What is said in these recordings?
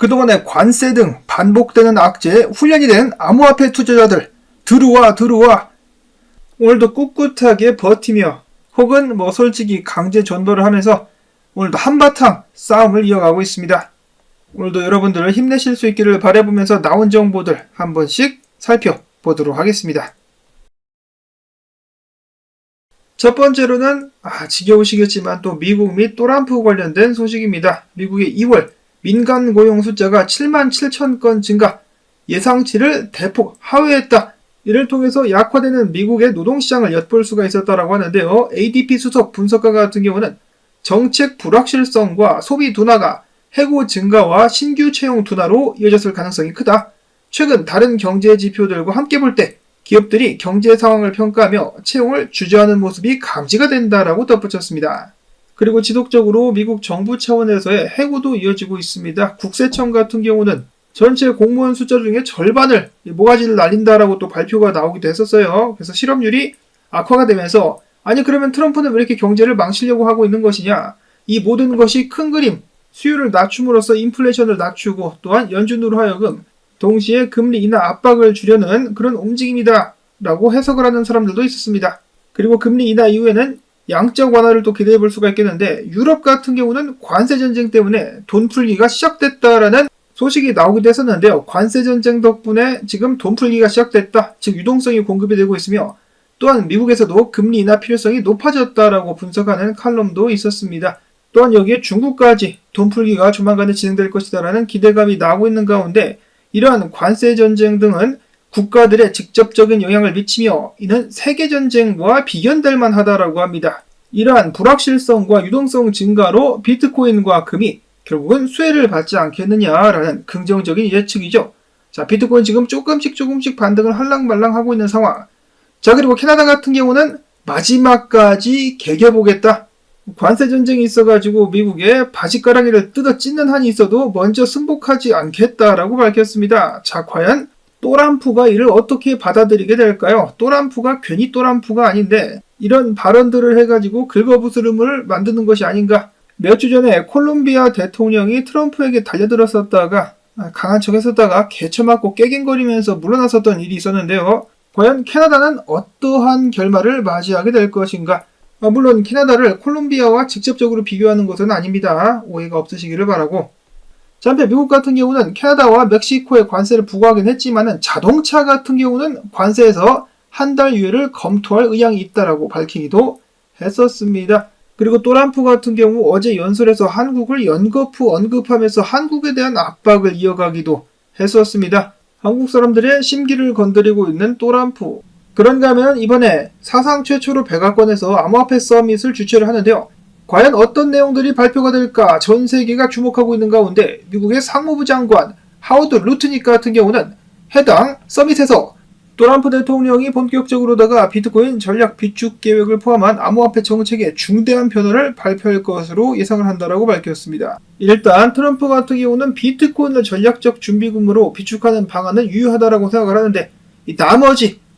그동안의 관세 등 반복되는 악재에 훈련이 된 암호화폐 투자자들 들어와. 오늘도 꿋꿋하게 버티며 혹은 솔직히 강제 전도를 하면서 오늘도 한바탕 싸움을 이어가고 있습니다. 오늘도 여러분들 힘내실 수 있기를 바라보면서 나온 정보들 한 번씩 살펴보도록 하겠습니다. 첫 번째로는 지겨우시겠지만 또 미국 및 트럼프 관련된 소식입니다. 미국의 2월 민간 고용 숫자가 77,000건 증가, 예상치를 대폭 하회했다. 이를 통해서 약화되는 미국의 노동시장을 엿볼 수가 있었다고 하는데요. ADP 수석 분석가 같은 경우는 정책 불확실성과 소비 둔화가 해고 증가와 신규 채용 둔화로 이어졌을 가능성이 크다. 최근 다른 경제 지표들과 함께 볼 때 기업들이 경제 상황을 평가하며 채용을 주저하는 모습이 감지가 된다라고 덧붙였습니다. 그리고 지속적으로 미국 정부 차원에서의 해고도 이어지고 있습니다. 국세청 같은 경우는 전체 공무원 숫자 중에 절반을 모가지를 날린다라고 또 발표가 나오기도 했었어요. 그래서 실업률이 악화가 되면서 그러면 트럼프는 왜 이렇게 경제를 망치려고 하고 있는 것이냐. 이 모든 것이 큰 그림, 수요를 낮춤으로써 인플레이션을 낮추고 또한 연준으로 하여금 동시에 금리 인하 압박을 주려는 그런 움직임이다 라고 해석을 하는 사람들도 있었습니다. 그리고 금리 인하 이후에는 양적 완화를 또 기대해 볼 수가 있겠는데 유럽 같은 경우는 관세 전쟁 때문에 돈 풀기가 시작됐다라는 소식이 나오기도 했었는데요. 관세 전쟁 덕분에 지금 돈 풀기가 시작됐다. 즉 유동성이 공급이 되고 있으며 또한 미국에서도 금리 인하 필요성이 높아졌다라고 분석하는 칼럼도 있었습니다. 또한 여기에 중국까지 돈 풀기가 조만간에 진행될 것이다라는 기대감이 나오고 있는 가운데 이러한 관세 전쟁 등은 국가들의 직접적인 영향을 미치며 이는 세계전쟁과 비견될 만하다라고 합니다. 이러한 불확실성과 유동성 증가로 비트코인과 금이 결국은 수혜를 받지 않겠느냐라는 긍정적인 예측이죠. 자, 비트코인 지금 조금씩 반등을 할랑말랑하고 있는 상황. 자, 그리고 캐나다 같은 경우는 마지막까지 개겨보겠다. 관세 전쟁이 있어가지고 미국의 바지가랑이를 뜯어 찢는 한이 있어도 먼저 승복하지 않겠다라고 밝혔습니다. 자, 과연 트럼프가 이를 어떻게 받아들이게 될까요? 트럼프가 괜히 트럼프가 아닌데 이런 발언들을 해가지고 긁어부스름을 만드는 것이 아닌가? 몇 주 전에 콜롬비아 대통령이 트럼프에게 달려들었었다가 강한 척 했었다가 개쳐맞고 깨갱거리면서 물러났었던 일이 있었는데요. 과연 캐나다는 어떠한 결말을 맞이하게 될 것인가? 물론 캐나다를 콜롬비아와 직접적으로 비교하는 것은 아닙니다. 오해가 없으시기를 바라고. 자, 한편 미국 같은 경우는 캐나다와 멕시코에 관세를 부과하긴 했지만 자동차 같은 경우는 관세에서 한 달 유예를 검토할 의향이 있다라고 밝히기도 했었습니다. 그리고 트럼프 같은 경우 어제 연설에서 한국을 연거푸 언급하면서 한국에 대한 압박을 이어가기도 했었습니다. 한국 사람들의 심기를 건드리고 있는 트럼프. 그런가 하면 이번에 사상 최초로 백악관에서 암호화폐 서밋을 주최를 하는데요. 과연 어떤 내용들이 발표가 될까 전 세계가 주목하고 있는 가운데 미국의 상무부 장관 하워드 루트닉 같은 경우는 해당 서밋에서 트럼프 대통령이 본격적으로다가 비트코인 전략 비축 계획을 포함한 암호화폐 정책에 중대한 변화를 발표할 것으로 예상을 한다라고 밝혔습니다. 일단 트럼프 같은 경우는 비트코인을 전략적 준비금으로 비축하는 방안은 유효하다라고 생각을 하는데 이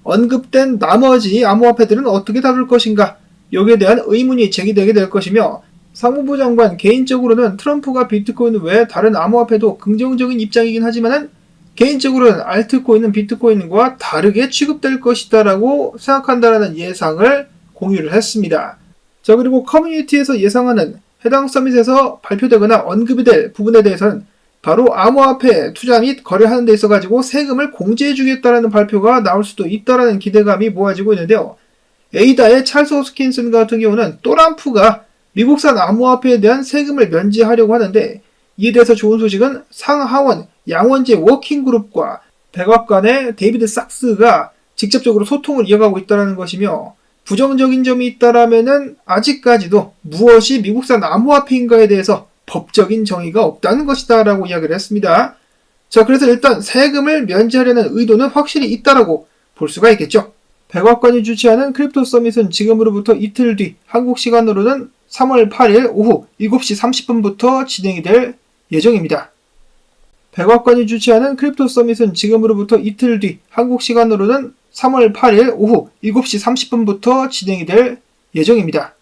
언급된 나머지 암호화폐들은 어떻게 다룰 것인가? 여기에 대한 의문이 제기되게 될 것이며 상무부 장관 개인적으로는 트럼프가 비트코인 외에 다른 암호화폐도 긍정적인 입장이긴 하지만은 개인적으로는 알트코인은 비트코인과 다르게 취급될 것이다 라고 생각한다라는 예상을 공유를 했습니다. 자, 그리고 커뮤니티에서 예상하는 해당 서밋에서 발표되거나 언급이 될 부분에 대해서는 바로 암호화폐 투자 및 거래하는 데 있어가지고 세금을 공제해주겠다라는 발표가 나올 수도 있다라는 기대감이 모아지고 있는데요. 에이다의 찰스 호스킨슨 같은 경우는 트럼프가 미국산 암호화폐에 대한 세금을 면제하려고 하는데 이에 대해서 좋은 소식은 상하원 양원제 워킹그룹과 백악관의 데이비드 sak스가 직접적으로 소통을 이어가고 있다는 것이며 부정적인 점이 있다라면은 아직까지도 무엇이 미국산 암호화폐인가에 대해서 법적인 정의가 없다는 것이다 라고 이야기를 했습니다. 자, 그래서 일단 세금을 면제하려는 의도는 확실히 있다라고 볼 수가 있겠죠. 백악관이 주최하는 크립토 서밋은 지금으로부터 이틀 뒤 한국 시간으로는 3월 8일 오후 7시 30분부터 진행이 될 예정입니다. 백악관이 주최하는 크립토 서밋은 지금으로부터 이틀 뒤 한국 시간으로는 3월 8일 오후 7시 30분부터 진행이 될 예정입니다.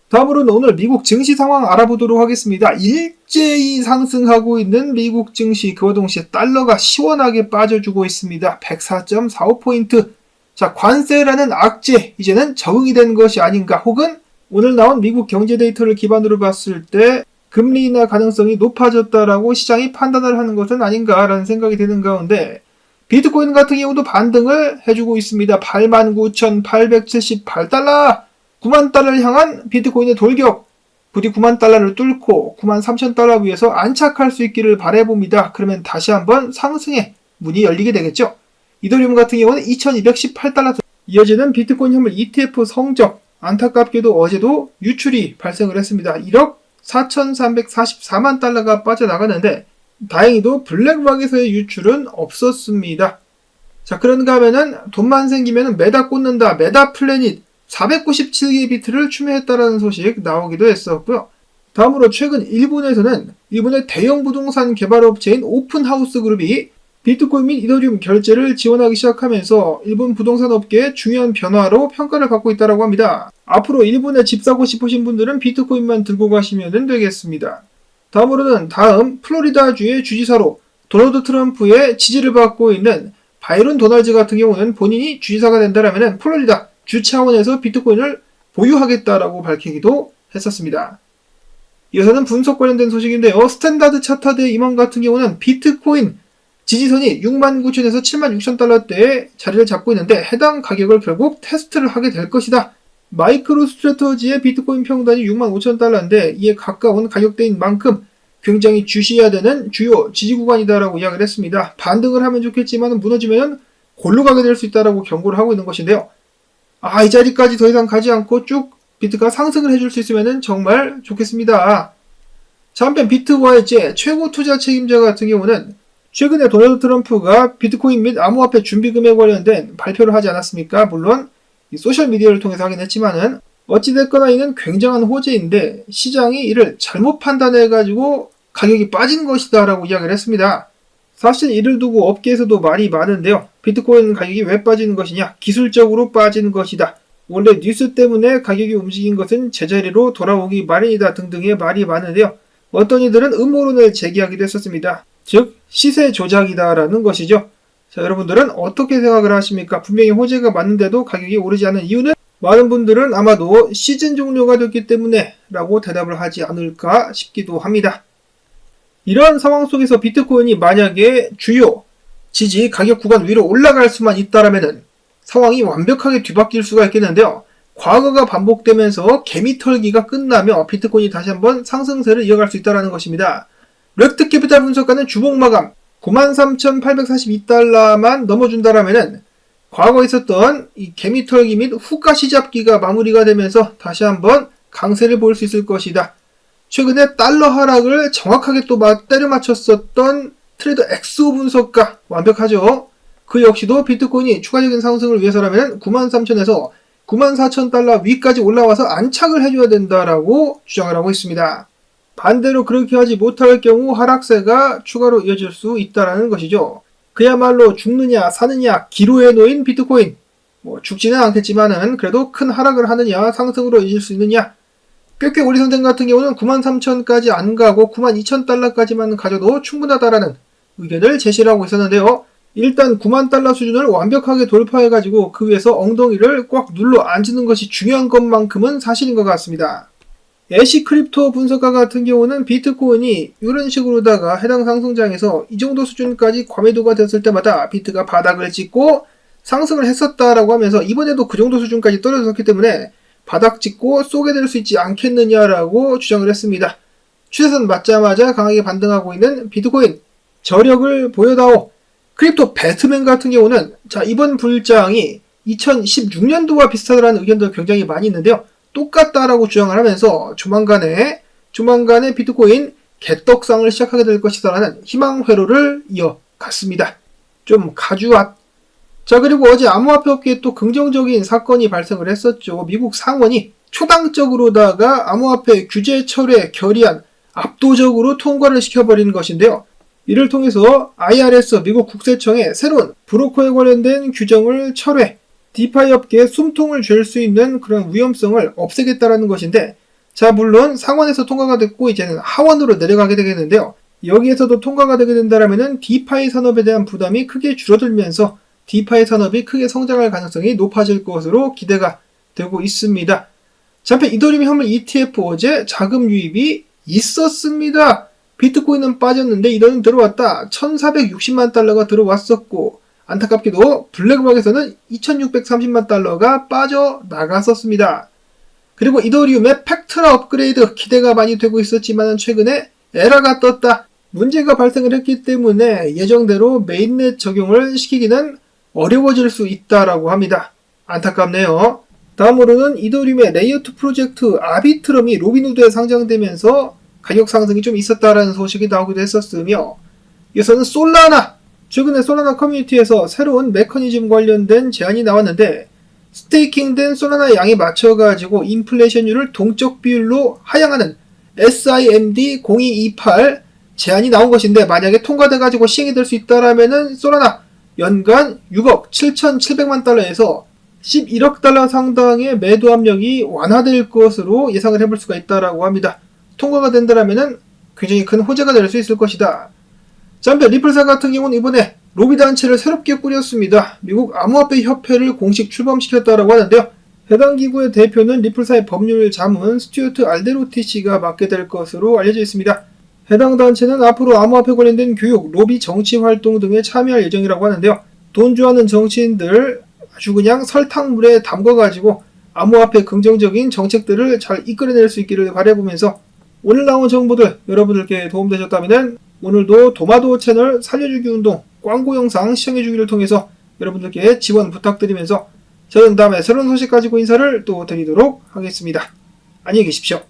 다음으로는 오늘 미국 증시 상황 알아보도록 하겠습니다. 일제히 상승하고 있는 미국 증시, 그와 동시에 달러가 시원하게 빠져주고 있습니다. 104.45포인트. 자, 관세라는 악재, 이제는 적응이 된 것이 아닌가, 혹은 오늘 나온 미국 경제 데이터를 기반으로 봤을 때 금리 인하 가능성이 높아졌다라고 시장이 판단을 하는 것은 아닌가라는 생각이 드는 가운데, 비트코인 같은 경우도 반등을 해주고 있습니다. 89,878달러, 9만 달러를 향한 비트코인의 돌격, 부디 9만 달러를 뚫고 9만 3천 달러 위에서 안착할 수 있기를 바라봅니다. 그러면 다시 한번 상승의 문이 열리게 되겠죠. 이더리움 같은 경우는 2218달러, 이어지는 비트코인 현물 ETF 성적, 안타깝게도 어제도 유출이 발생을 했습니다. 1억 4,344만 달러가 빠져나가는데 다행히도 블랙락에서의 유출은 없었습니다. 자, 그런가 하면은 돈만 생기면 메다 꽂는다, 메다 플래닛 497개 비트를 추매했다라는 소식 나오기도 했었고요. 다음으로 최근 일본에서는 일본의 대형 부동산 개발업체인 오픈하우스 그룹이 비트코인 및 이더리움 결제를 지원하기 시작하면서 일본 부동산 업계의 중요한 변화로 평가를 받고 있다고 합니다. 앞으로 일본에 집 사고 싶으신 분들은 비트코인만 들고 가시면 되겠습니다. 다음으로는 플로리다주의 주지사로 도널드 트럼프의 지지를 받고 있는 바이런 도널즈 같은 경우는 본인이 주지사가 된다면 플로리다 주 차원에서 비트코인을 보유하겠다라고 밝히기도 했었습니다. 이어서는 분석 관련된 소식인데요. 스탠다드 차타드의 임원 같은 경우는 비트코인 지지선이 69,000에서 76,000달러대에 자리를 잡고 있는데 해당 가격을 결국 테스트를 하게 될 것이다. 마이크로 스트래터지의 비트코인 평단이 65,000달러인데 이에 가까운 가격대인 만큼 굉장히 주시해야 되는 주요 지지 구간이다라고 이야기를 했습니다. 반등을 하면 좋겠지만 무너지면 골로 가게 될 수 있다라고 경고를 하고 있는 것인데요. 이 자리까지 더 이상 가지 않고 쭉 비트가 상승을 해줄 수 있으면 정말 좋겠습니다. 자, 한편 비트와이즈의 최고 투자 책임자 같은 경우는 최근에 도널드 트럼프가 비트코인 및 암호화폐 준비금에 관련된 발표를 하지 않았습니까? 물론 소셜미디어를 통해서 하긴 했지만은 어찌됐거나 이는 굉장한 호재인데 시장이 이를 잘못 판단해가지고 가격이 빠진 것이다 라고 이야기를 했습니다. 사실 이를 두고 업계에서도 말이 많은데요. 비트코인 가격이 왜 빠지는 것이냐? 기술적으로 빠지는 것이다. 원래 뉴스 때문에 가격이 움직인 것은 제자리로 돌아오기 마련이다 등등의 말이 많은데요. 어떤 이들은 음모론을 제기하기도 했었습니다. 즉 시세 조작이다라는 것이죠. 자, 여러분들은 어떻게 생각을 하십니까? 분명히 호재가 맞는데도 가격이 오르지 않은 이유는 많은 분들은 아마도 시즌 종료가 됐기 때문에 라고 대답을 하지 않을까 싶기도 합니다. 이러한 상황 속에서 비트코인이 만약에 주요 지지 가격 구간 위로 올라갈 수만 있다라면 상황이 완벽하게 뒤바뀔 수가 있겠는데요. 과거가 반복되면서 개미털기가 끝나며 비트코인이 다시 한번 상승세를 이어갈 수 있다는 것입니다. 렉트캐피탈 분석가는 주봉 마감 93,842달러만 넘어준다라면 과거에 있었던 이 개미털기 및 후가 시잡기가 마무리가 되면서 다시 한번 강세를 보일 수 있을 것이다. 최근에 달러 하락을 정확하게 또 때려 맞췄었던 트레이더 엑소 분석가 완벽하죠. 그 역시도 비트코인이 추가적인 상승을 위해서라면 93,000에서 94,000달러 위까지 올라와서 안착을 해줘야 된다라고 주장을 하고 있습니다. 반대로 그렇게 하지 못할 경우 하락세가 추가로 이어질 수 있다는 것이죠. 그야말로 죽느냐 사느냐 기로에 놓인 비트코인. 죽지는 않겠지만은 그래도 큰 하락을 하느냐 상승으로 이어질 수 있느냐. 꽤 오리 선생 같은 경우는 93,000까지 안 가고 92,000달러까지만 가져도 충분하다라는 의견을 제시를 하고 있었는데요. 일단 9만 달러 수준을 완벽하게 돌파해가지고 그 위에서 엉덩이를 꽉 눌러 앉는 것이 중요한 것만큼은 사실인 것 같습니다. 애쉬 크립토 분석가 같은 경우는 비트코인이 이런 식으로다가 해당 상승장에서 이 정도 수준까지 과매도가 됐을 때마다 비트가 바닥을 찍고 상승을 했었다라고 하면서 이번에도 그 정도 수준까지 떨어졌기 때문에 바닥 찍고 쏘게 될 수 있지 않겠느냐라고 주장을 했습니다. 추세선 맞자마자 강하게 반등하고 있는 비트코인 저력을 보여다오. 크립토 배트맨 같은 경우는 이번 불장이 2016년도와 비슷하다는 의견도 굉장히 많이 있는데요. 똑같다라고 주장을 하면서 조만간에 비트코인 개떡상을 시작하게 될 것이다라는 희망 회로를 이어갔습니다. 좀 가주앗. 자, 그리고 어제 암호화폐 업계에 또 긍정적인 사건이 발생을 했었죠. 미국 상원이 초당적으로다가 암호화폐 규제 철회 결의안 압도적으로 통과를 시켜버리는 것인데요. 이를 통해서 IRS 미국 국세청에 새로운 브로커에 관련된 규정을 철회, 디파이 업계에 숨통을 쥘 수 있는 그런 위험성을 없애겠다라는 것인데 자, 물론 상원에서 통과가 됐고 이제는 하원으로 내려가게 되겠는데요. 여기에서도 통과가 되게 된다면은 디파이 산업에 대한 부담이 크게 줄어들면서 디파이 산업이 크게 성장할 가능성이 높아질 것으로 기대가 되고 있습니다. 자, 한편 이더리움 현물 ETF 어제 자금 유입이 있었습니다. 비트코인은 빠졌는데 이더는 들어왔다. 1460만 달러가 들어왔었고 안타깝게도 블랙록에서는 2630만 달러가 빠져나갔었습니다. 그리고 이더리움의 팩트라 업그레이드 기대가 많이 되고 있었지만 최근에 에러가 떴다. 문제가 발생을 했기 때문에 예정대로 메인넷 적용을 시키기는 어려워질 수 있다라고 합니다. 안타깝네요. 다음으로는 이더리움의 레이어2 프로젝트 아비트럼이 로빈후드에 상장되면서 가격 상승이 좀 있었다라는 소식이 나오기도 했었으며, 이어서는 솔라나! 최근에 솔라나 커뮤니티에서 새로운 메커니즘 관련된 제안이 나왔는데, 스테이킹된 솔라나 양에 맞춰가지고 인플레이션율을 동적 비율로 하향하는 SIMD 0228 제안이 나온 것인데, 만약에 통과돼가지고 시행이 될 수 있다라면은 솔라나 연간 6억 7,700만 달러에서 11억 달러 상당의 매도 압력이 완화될 것으로 예상을 해볼 수가 있다라고 합니다. 통과가 된다라면은 굉장히 큰 호재가 될 수 있을 것이다. 자, 한편 리플사 같은 경우는 이번에 로비 단체를 새롭게 꾸렸습니다. 미국 암호화폐 협회를 공식 출범시켰다라고 하는데요. 해당 기구의 대표는 리플사의 법률 자문 스튜어트 알데로티 씨가 맡게 될 것으로 알려져 있습니다. 해당 단체는 앞으로 암호화폐 관련된 교육, 로비, 정치 활동 등에 참여할 예정이라고 하는데요. 돈 좋아하는 정치인들 아주 그냥 설탕물에 담궈가지고 암호화폐 긍정적인 정책들을 잘 이끌어낼 수 있기를 바라보면서 오늘 나온 정보들 여러분들께 도움되셨다면 오늘도 도마도 채널 살려주기 운동 광고 영상 시청해주기를 통해서 여러분들께 지원 부탁드리면서 저는 다음에 새로운 소식 가지고 인사를 또 드리도록 하겠습니다. 안녕히 계십시오.